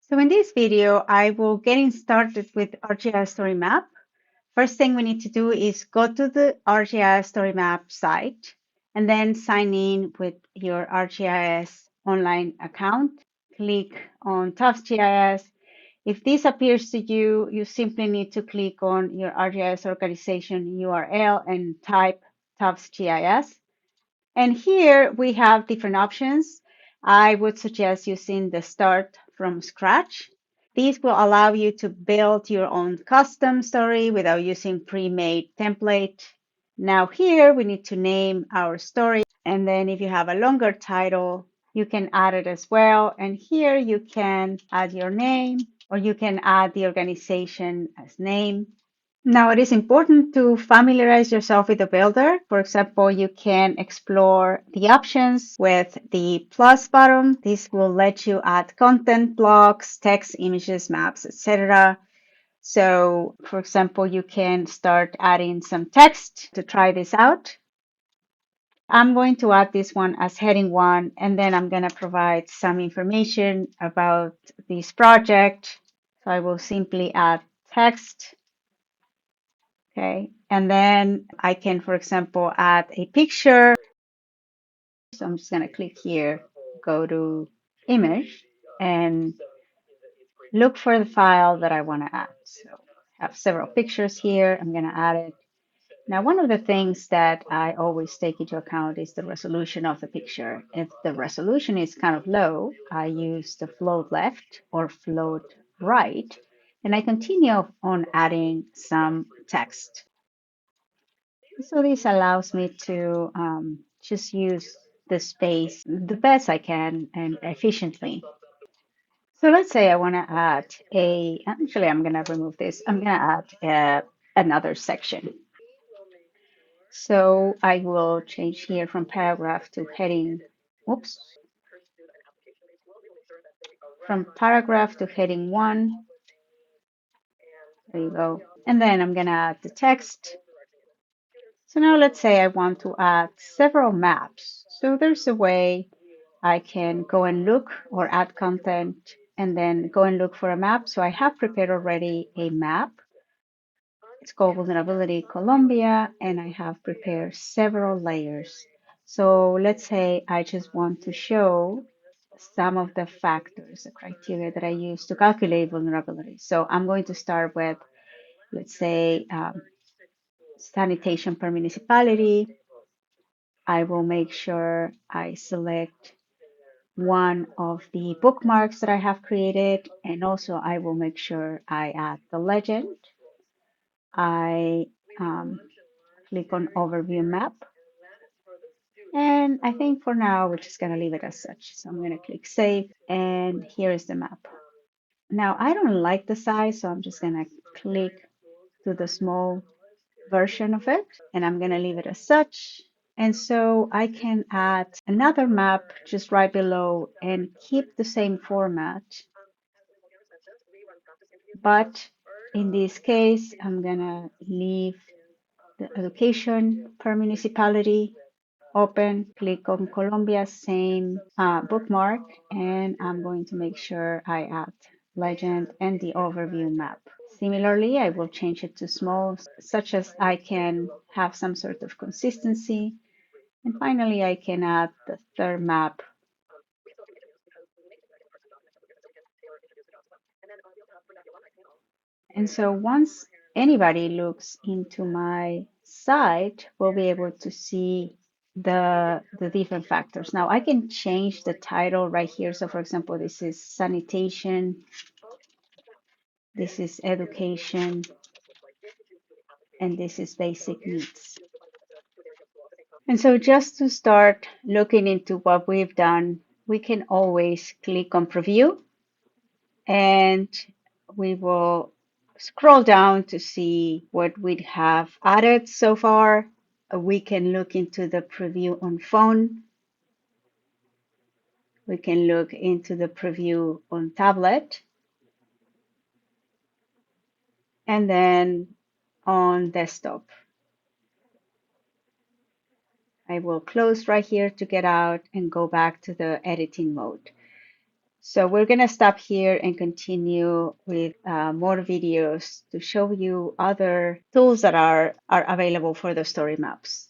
So in this video, I will getting started with ArcGIS StoryMap. First thing we need to do is go to the ArcGIS StoryMap site and then sign in with your ArcGIS online account. Click on Tufts GIS. If this appears to you, you simply need to click on your ArcGIS organization URL and type Tufts GIS. And here we have different options. I would suggest using the start from scratch. These will allow you to build your own custom story without using pre-made template. Now here we need to name our story. And then if you have a longer title, you can add it as well. And here you can add your name or you can add the organization as name. Now, it is important to familiarize yourself with the builder. For example, you can explore the options with the plus button. This will let you add content, blocks, text, images, maps, etc. So, for example, you can start adding some text to try this out. I'm going to add this one as heading 1, and then I'm going to provide some information about this project. So I will simply add text. Okay, and then I can, for example, add a picture. So I'm just going to click here, go to image, and look for the file that I want to add. So I have several pictures here. I'm going to add it. Now, one of the things that I always take into account is the resolution of the picture. If the resolution is kind of low, I use the float left or float right, and I continue on adding some text. So this allows me to just use the space the best I can and efficiently. So let's say I want to add actually I'm going to remove this. I'm going to add another section. So I will change here from paragraph to heading, oops, from paragraph to heading 1. There you go. And then I'm going to add the text. So now let's say I want to add several maps. So there's a way I can go and look or add content and then go and look for a map. So I have prepared already a map. It's called Vulnerability Colombia, and I have prepared several layers. So let's say I just want to show some of the factors, the criteria that I use to calculate vulnerability. So I'm going to start with, let's say, sanitation per municipality. I will make sure I select one of the bookmarks that I have created, and also I will make sure I add the legend. I click on overview map, and I think for now we're just going to leave it as such. So I'm going to click save, and here is the map. Now I don't like the size, so I'm just going to click to the small version of it, and I'm going to leave it as such. And so I can add another map just right below and keep the same format. But in this case, I'm going to leave the education per municipality open, click on Colombia, same bookmark, and I'm going to make sure I add legend and the overview map. Similarly, I will change it to small, such as I can have some sort of consistency. And finally, I can add the third map. And so once anybody looks into my site, we'll be able to see the different factors. Now I can change the title right here. So for example, this is sanitation, this is education, and this is basic needs. And so just to start looking into what we've done, we can always click on preview, and we will scroll down to see what we have added so far. We can look into the preview on phone. We can look into the preview on tablet. And then on desktop. I will close right here to get out and go back to the editing mode. So we're going to stop here and continue with more videos to show you other tools that are available for the story maps.